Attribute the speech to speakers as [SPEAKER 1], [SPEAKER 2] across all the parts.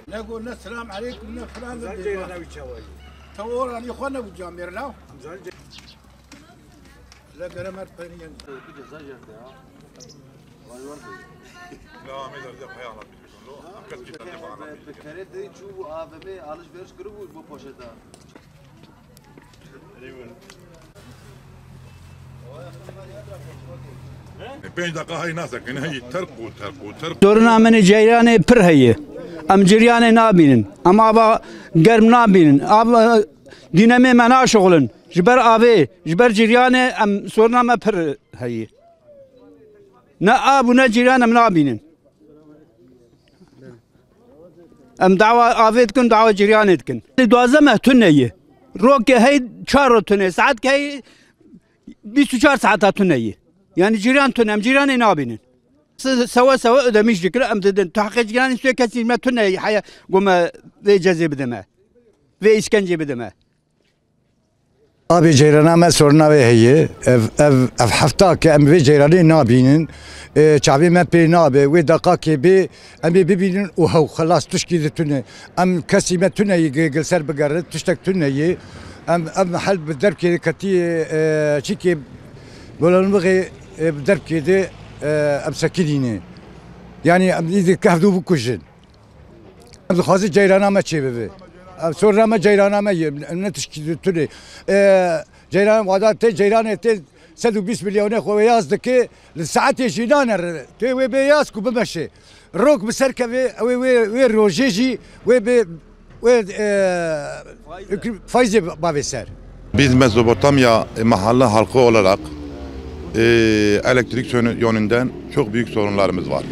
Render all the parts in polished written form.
[SPEAKER 1] نقول السلام عليكم من فلان تور أنا إخواننا بالجامير لا لا قرمت بيني
[SPEAKER 2] لا ما يقدر يحيانا
[SPEAKER 3] بكرة دي شو AVM alışveriş grubu bu poşete.
[SPEAKER 2] 5 dakika hay nasıl ki hay terku.
[SPEAKER 4] Soruna meni ceyrane pır heye. Am ceyrane nabinin. Ama aba germ nabinin. Aba diname mena şoğlun. Jiber ave, jiber ceyrane am soruna me pır heye. Ne abu ne ceyrane nabinin. Am dava avetkin dava ceyrane etkin. Duazeme tünneyi. Roke hey çaro tünne. Saat ki hey 24 saat tünneyi. Yani ciran tünem ciran nabinin. سوا سوا ödemiş dikler am dedin tahqiq ciran istiyor kesilme tünne haya goma ve cezbe deme ve işkence bedeme.
[SPEAKER 5] Abi ceyraname soruna ve heye ev hafta ki em ve ceyrani nabinin çavi me pe nabe ve dakika ki bi em bibinin o خلاص tuşki tünne em kesime tünne gelser begarret tuştak tünneyi em hal bederb ki kati çiki bolan bagi bederb ki de em sakidine yani em idi kahdu bu kujin em xazi ceyraname çebevi sorunama ceyraname ne tuşki tünne ceyran vadat ceyran ete 120 milyon خو yazdı ki saat yeşinaner te ve beyaz ku bmeşe rok bserke ve rojeji ve faizi baveser.
[SPEAKER 2] Biz Mezopotamya mahalle halkı olarak elektrik yönünden çok büyük sorunlarımız var.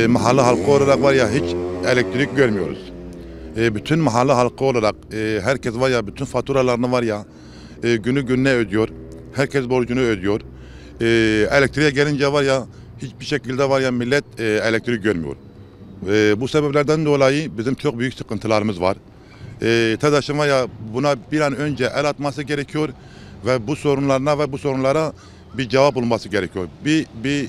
[SPEAKER 2] Mahalle halkı olarak var ya hiç elektrik görmüyoruz. Bütün mahalle halkı olarak herkes var ya bütün faturalarını var ya günü gününe ödüyor. Herkes borcunu ödüyor. Elektriğe gelince var ya hiçbir şekilde var ya millet elektrik görmüyor. Bu sebeplerden dolayı bizim çok büyük sıkıntılarımız var. TEDAŞ'ın var ya buna bir an önce el atması gerekiyor ve bu sorunlarına ve bu sorunlara bir cevap bulması gerekiyor. Bir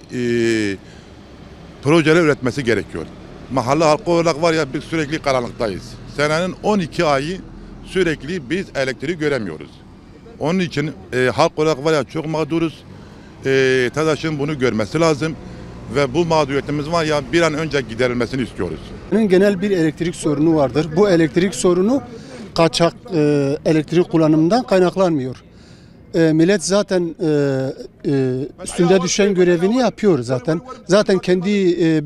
[SPEAKER 2] projeler üretmesi gerekiyor. Mahalle halkı olarak var ya biz sürekli karanlıktayız. Senenin 12 ayı sürekli biz elektriği göremiyoruz. Onun için halk olarak var ya çok mağduruz. TEDAŞ'ın bunu görmesi lazım ve bu mağduriyetimiz var ya bir an önce giderilmesini istiyoruz.
[SPEAKER 6] Genel bir elektrik sorunu vardır. Bu elektrik sorunu kaçak elektrik kullanımından kaynaklanmıyor. Millet zaten üstünde düşen görevini yapıyor zaten. Zaten kendi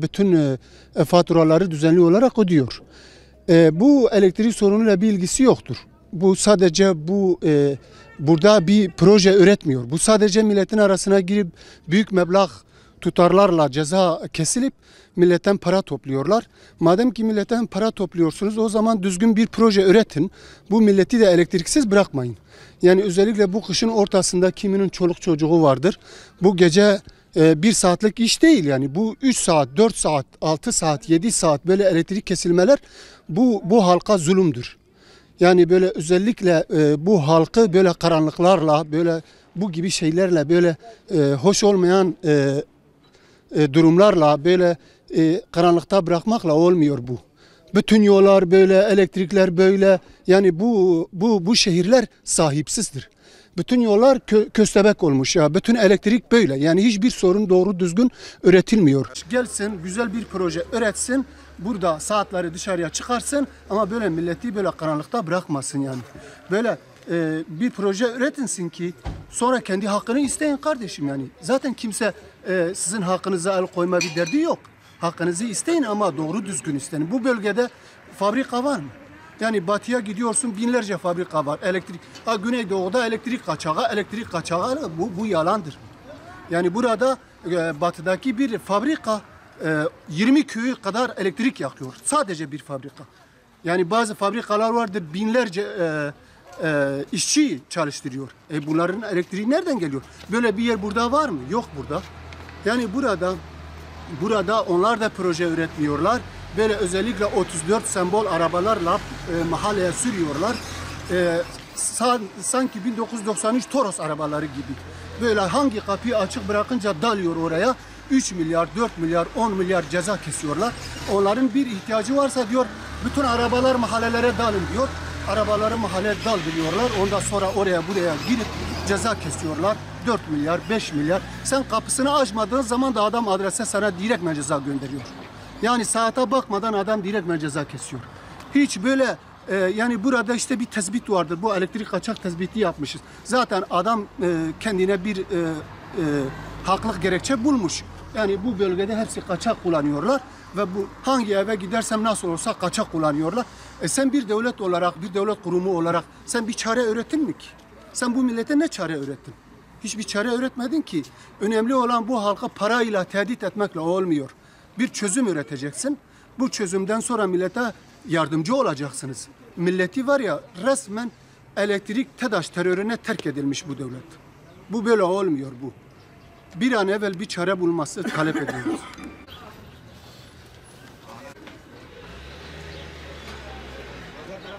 [SPEAKER 6] bütün faturaları düzenli olarak ödüyor. Bu elektrik sorunuyla bir ilgisi yoktur. Bu sadece burada bir proje üretmiyor. Bu sadece milletin arasına girip büyük meblağ tutarlarla ceza kesilip milletten para topluyorlar. Madem ki milletten para topluyorsunuz o zaman düzgün bir proje üretin. Bu milleti de elektriksiz bırakmayın. Yani özellikle bu kışın ortasında kiminin çoluk çocuğu vardır. Bu gece 1 saatlik iş değil yani bu 3 saat, 4 saat, 6 saat, 7 saat böyle elektrik kesilmeler bu halka zulümdür. Yani böyle özellikle bu halkı böyle karanlıklarla böyle bu gibi şeylerle böyle hoş olmayan durumlarla böyle karanlıkta bırakmakla olmuyor bu. Bütün yollar böyle, elektrikler böyle yani bu şehirler sahipsizdir. Bütün yollar köstebek olmuş ya. Bütün elektrik böyle. Yani hiçbir sorun doğru düzgün üretilmiyor. Gelsin güzel bir proje üretsin. Burada saatleri dışarıya çıkarsın ama böyle milleti böyle karanlıkta bırakmasın yani. Böyle bir proje üretinsin ki sonra kendi hakkını isteyin kardeşim yani. Zaten kimse sizin hakkınıza el koyma bir derdi yok. Hakkınızı isteyin ama doğru düzgün isteyin. Bu bölgede fabrika var mı? Yani batıya gidiyorsun binlerce fabrika var. Elektrik, Güneydoğu'da elektrik kaçağı bu yalandır. Yani burada batıdaki bir fabrika 20 köyü kadar elektrik yakıyor. Sadece bir fabrika. Yani bazı fabrikalar vardır binlerce işçi çalıştırıyor. Bunların elektriği nereden geliyor? Böyle bir yer burada var mı? Yok burada. Yani burada onlar da proje üretmiyorlar. Böyle özellikle 34 sembol arabalarla mahalleye sürüyorlar. Sanki 1993 Toros arabaları gibi. Böyle hangi kapıyı açık bırakınca dalıyor oraya. 3 milyar, 4 milyar, 10 milyar ceza kesiyorlar. Onların bir ihtiyacı varsa diyor bütün arabalar mahallelere dalın diyor. Arabaları mahalleye daldırıyorlar. Ondan sonra oraya buraya girip ceza kesiyorlar. 4 milyar, 5 milyar. Sen kapısını açmadığın zaman da adam adrese sana direktmen ceza gönderiyor. Yani saate bakmadan adam direktmen ceza kesiyor. Hiç böyle yani burada işte bir tespit vardır. Bu elektrik kaçak tespiti yapmışız. Zaten adam kendine bir haklık gerekçe bulmuş. Yani bu bölgede hepsi kaçak kullanıyorlar ve bu hangi eve gidersem nasıl olsa kaçak kullanıyorlar. Sen bir devlet olarak, bir devlet kurumu olarak sen bir çare öğrettin mi ki? Sen bu millete ne çare öğrettin? Hiçbir çare öğretmedin ki. Önemli olan bu halka parayla tehdit etmekle olmuyor. Bir çözüm üreteceksin. Bu çözümden sonra millete yardımcı olacaksınız. Milleti var ya resmen elektrik TEDAŞ terörüne terk edilmiş bu devlet. Bu böyle olmuyor bu. Bir an evvel bir çare bulması talep ediyoruz.